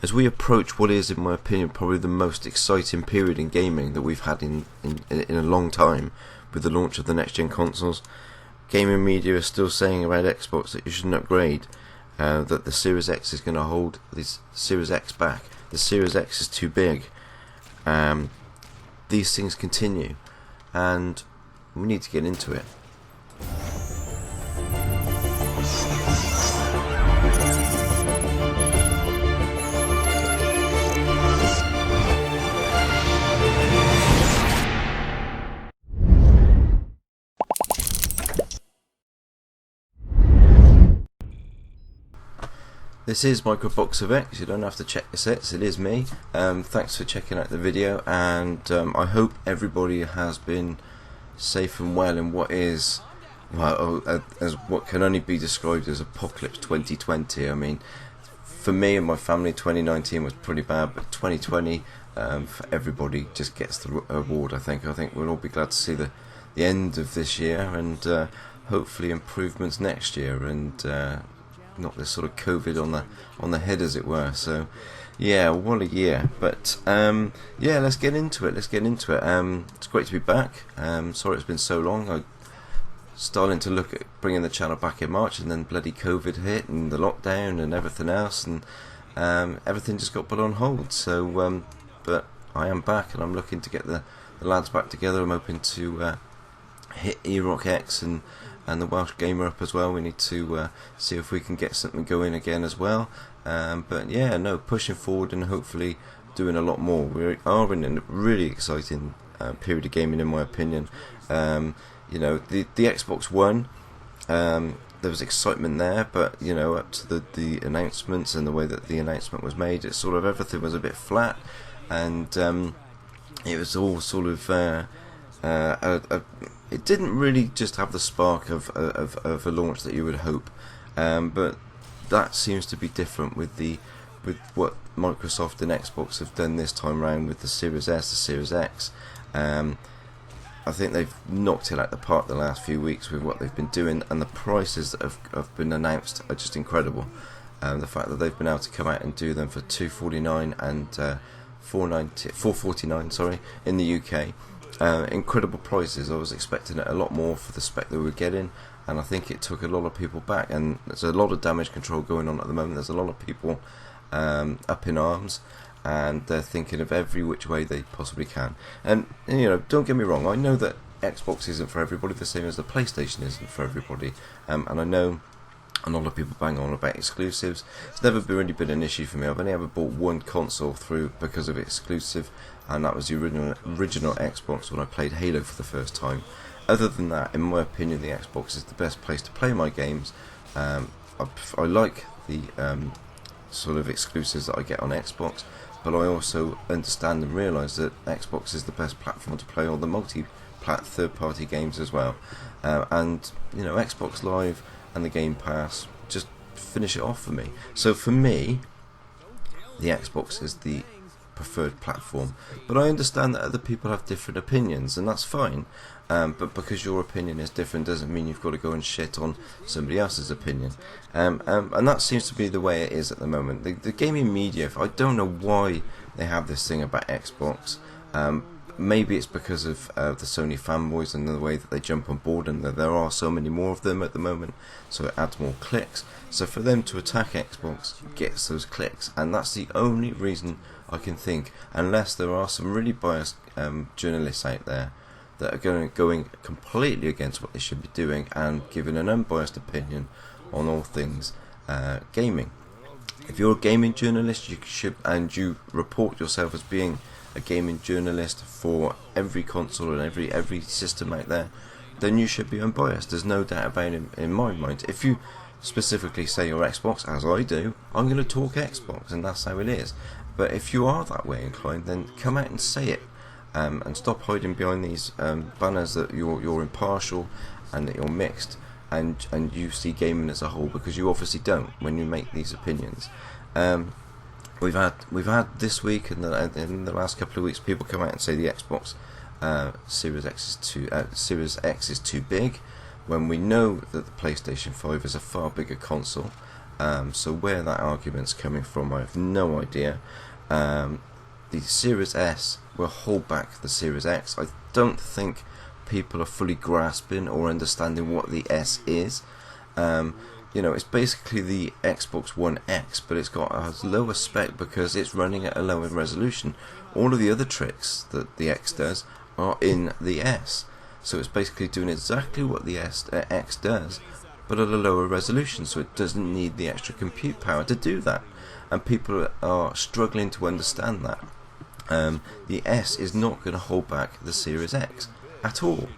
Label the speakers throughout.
Speaker 1: as we approach what is, in my opinion, probably the most exciting period in gaming that we've had in a long time, with the launch of the next gen consoles. Gaming media is still saying about Xbox that you shouldn't upgrade, that the Series X is going to hold this Series X back. The Series X is too big. These things continue, and we need to get into it. This is Microbox of X. You don't have to check the sets, it is me. Thanks for checking out the video, and I hope everybody has been safe and well in what is, well, as what can only be described as Apocalypse 2020. I mean, for me and my family, 2019 was pretty bad, but 2020 for everybody just gets the award. I think we'll all be glad to see the end of this year, and hopefully improvements next year, and not this sort of COVID on the head, as it were. So yeah, what a year. But yeah, let's get into it. It's great to be back. Sorry it's been so long. I starting to look at bringing the channel back in March, and then bloody COVID hit and the lockdown and everything else, and everything just got put on hold. So but I am back, and I'm looking to get the lads back together. I'm hoping to hit E-Rock X and the Welsh Gamer up as well. We need to see if we can get something going again as well. But yeah, no, pushing forward and hopefully doing a lot more. We are in a really exciting period of gaming, in my opinion. You know, the Xbox One, there was excitement there, but you know, up to the announcements and the way that the announcement was made, it sort of, everything was a bit flat, and it was all sort of it didn't really just have the spark of a launch that you would hope, but that seems to be different with what Microsoft and Xbox have done this time round with the Series S, the Series X. I think they've knocked it out the park the last few weeks with what they've been doing, and the prices that have been announced are just incredible. The fact that they've been able to come out and do them for $249 and $449, sorry, in the UK. Incredible prices. I was expecting it a lot more for the spec that we were getting, and I think it took a lot of people back, and there's a lot of damage control going on at the moment. There's a lot of people up in arms, and they're thinking of every which way they possibly can. And you know, don't get me wrong, I know that Xbox isn't for everybody, the same as the PlayStation isn't for everybody, and I know a lot of people bang on about exclusives. It's never really been an issue for me. I've only ever bought one console through because of exclusive, and that was the original Xbox when I played Halo for the first time. Other than that, in my opinion, the Xbox is the best place to play my games. I like the sort of exclusives that I get on Xbox, but I also understand and realise that Xbox is the best platform to play all the multi-plat third-party games as well. And you know, Xbox Live and the Game Pass just finish it off for me. So for me, the Xbox is the preferred platform, but I understand that other people have different opinions, and that's fine. But because your opinion is different doesn't mean you've got to go and shit on somebody else's opinion. And that seems to be the way it is at the moment. The gaming media, I don't know why they have this thing about Xbox. Maybe it's because of the Sony fanboys and the way that they jump on board, and that there are so many more of them at the moment, so it adds more clicks. So for them to attack Xbox gets those clicks, and that's the only reason I can think, unless there are some really biased journalists out there that are going completely against what they should be doing and giving an unbiased opinion on all things gaming. If you're a gaming journalist, you should, and you report yourself as being a gaming journalist for every console and every system out there, then you should be unbiased. There's no doubt about it in my mind. If you specifically say you're Xbox, as I do, I'm going to talk Xbox, and that's how it is. But if you are that way inclined, then come out and say it, and stop hiding behind these banners that you're impartial and that you're mixed, and you see gaming as a whole, because you obviously don't when you make these opinions. We've had this week and in the last couple of weeks, people come out and say the Xbox Series X is too big, when we know that the PlayStation 5 is a far bigger console. So where that argument's coming from, I have no idea. The Series S will hold back the Series X. I don't think people are fully grasping or understanding what the S is. It's basically the Xbox One X, but it's got a lower spec because it's running at a lower resolution. All of the other tricks that the X does are in the S. So it's basically doing exactly what the X does, but at a lower resolution, so it doesn't need the extra compute power to do that. And people are struggling to understand that. The S is not going to hold back the Series X at all.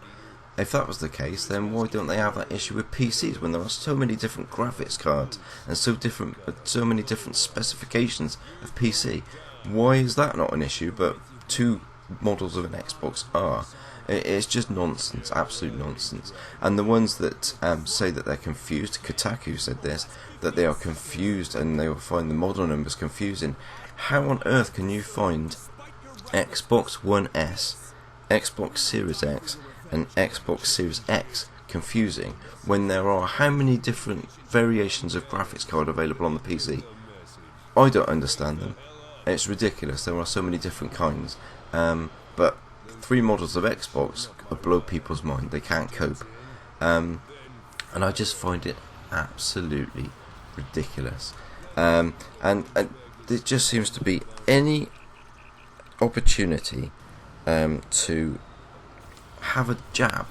Speaker 1: If that was the case, then why don't they have that issue with PCs when there are so many different graphics cards and so many different specifications of PC? Why is that not an issue, but two models of an Xbox are? It's just nonsense, absolute nonsense. And the ones that say that they're confused, Kotaku said this, that they are confused and they will find the model numbers confusing. How on earth can you find Xbox One S, Xbox Series X and Xbox Series X confusing when there are how many different variations of graphics card available on the PC? I don't understand them. It's ridiculous. There are so many different kinds, but 3 models of Xbox blow people's mind. They can't cope, and I just find it absolutely ridiculous. And it just seems to be any opportunity to have a jab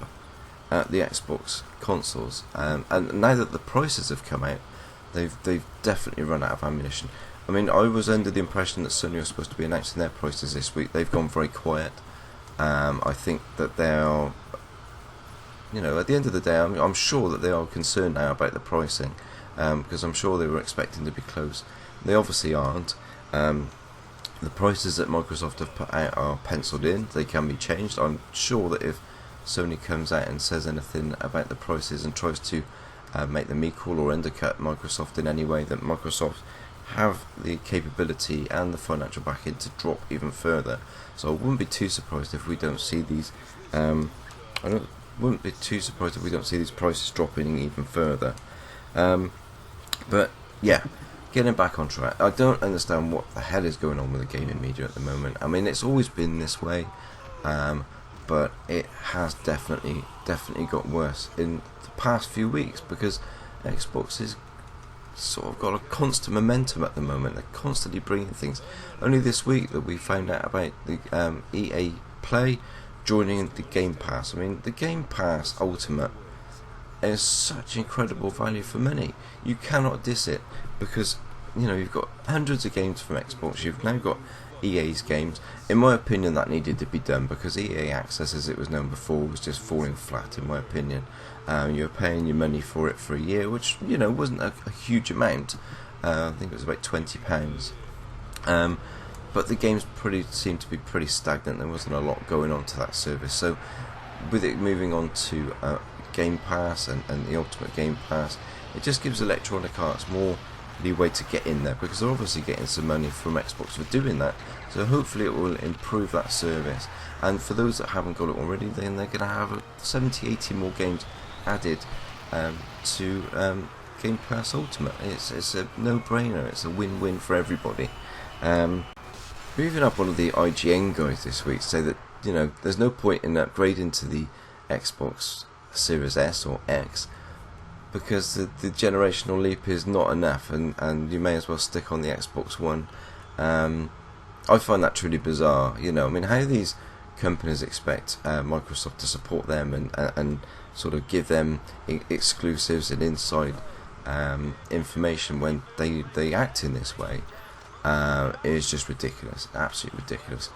Speaker 1: at the Xbox consoles, and now that the prices have come out, they've definitely run out of ammunition. I mean, I was under the impression that Sony was supposed to be announcing their prices this week. They've gone very quiet. I think that they are, at the end of the day, I'm sure that they are concerned now about the pricing, because I'm sure they were expecting to be close. They obviously aren't. The prices that Microsoft have put out are penciled in. They can be changed. I'm sure that if Sony comes out and says anything about the prices and tries to make them equal or undercut Microsoft in any way, that Microsoft have the capability and the financial backing to drop even further. So I wouldn't be too surprised if we don't see these. Wouldn't be too surprised if we don't see these prices dropping even further. But yeah. Getting back on track, I don't understand what the hell is going on with the gaming media at the moment. I mean, it's always been this way, but it has definitely got worse in the past few weeks because Xbox is sort of got a constant momentum at the moment. They're constantly bringing things. Only this week that we found out about the EA Play joining the Game Pass. I mean, the Game Pass Ultimate is such incredible value for money. You cannot diss it because you've got hundreds of games from Xbox. You've now got EA's games. In my opinion, that needed to be done because EA Access, as it was known before, was just falling flat. In my opinion, you're paying your money for it for a year, which wasn't a huge amount. I think it was about £20. But the games seemed to be pretty stagnant. There wasn't a lot going on to that service. So with it moving on to Game Pass and the Ultimate Game Pass, it just gives Electronic Arts more leeway to get in there because they're obviously getting some money from Xbox for doing that. So hopefully it will improve that service. And for those that haven't got it already, then they're going to have 70-80 more games added to Game Pass Ultimate. It's a no-brainer. It's a win-win for everybody. We even had one of the IGN guys this week say that there's no point in upgrading to the Xbox Series S or X because the generational leap is not enough, and you may as well stick on the Xbox One. I find that truly bizarre. I mean, how these companies expect Microsoft to support them and sort of give them exclusives and inside information when they act in this way is just ridiculous, absolutely ridiculous.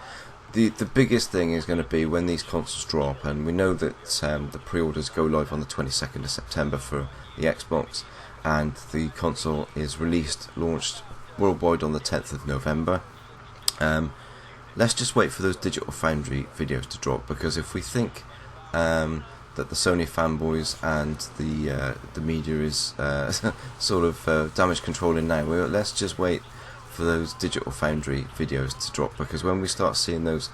Speaker 1: The biggest thing is going to be when these consoles drop, and we know that the pre-orders go live on the 22nd of September for the Xbox, and the console is launched worldwide on the 10th of November. Let's just wait for those Digital Foundry videos to drop, because if we think that the Sony fanboys and the media is sort of damage controlling now, let's just wait for those Digital Foundry videos to drop, because when we start seeing those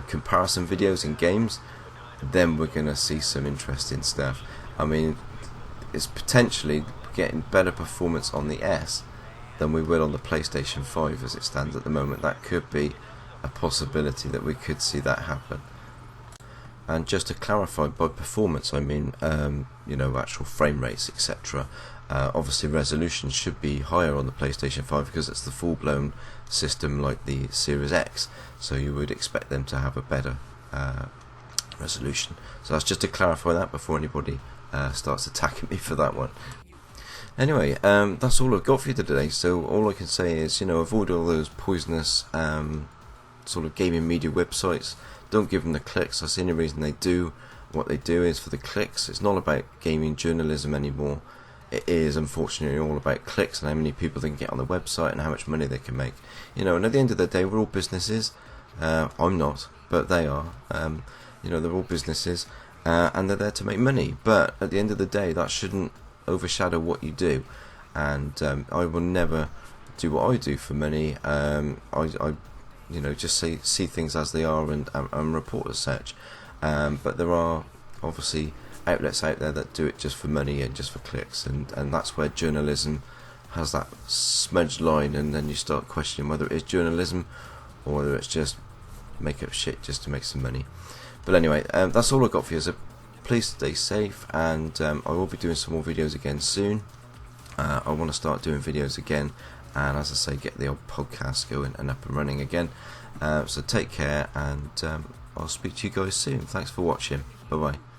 Speaker 1: comparison videos in games, then we're going to see some interesting stuff. I mean, it's potentially getting better performance on the S than we will on the PlayStation 5 as it stands at the moment. That could be a possibility that we could see that happen. And just to clarify, by performance I mean actual frame rates, etc. Obviously resolution should be higher on the PlayStation 5 because it's the full-blown system like the Series X, so you would expect them to have a better resolution. So that's just to clarify that before anybody starts attacking me for that one. Anyway, that's all I've got for you today. So all I can say is, avoid all those poisonous sort of gaming media websites. Don't give them the clicks. That's the only reason they do what they do is for the clicks. It's not about gaming journalism anymore. It is unfortunately all about clicks and how many people they can get on the website and how much money they can make. And at the end of the day, we're all businesses. I'm not, but they are. They're all businesses, and they're there to make money. But at the end of the day, that shouldn't overshadow what you do. And I will never do what I do for money. I just see things as they are and report as such. But there are obviously outlets out there that do it just for money and just for clicks, and that's where journalism has that smudged line, and then you start questioning whether it is journalism or whether it's just make up shit just to make some money. But anyway, that's all I got for you. So please stay safe, and I will be doing some more videos again soon. I want to start doing videos again, and as I say, get the old podcast going and up and running again. So take care, and I'll speak to you guys soon. Thanks for watching. Bye bye.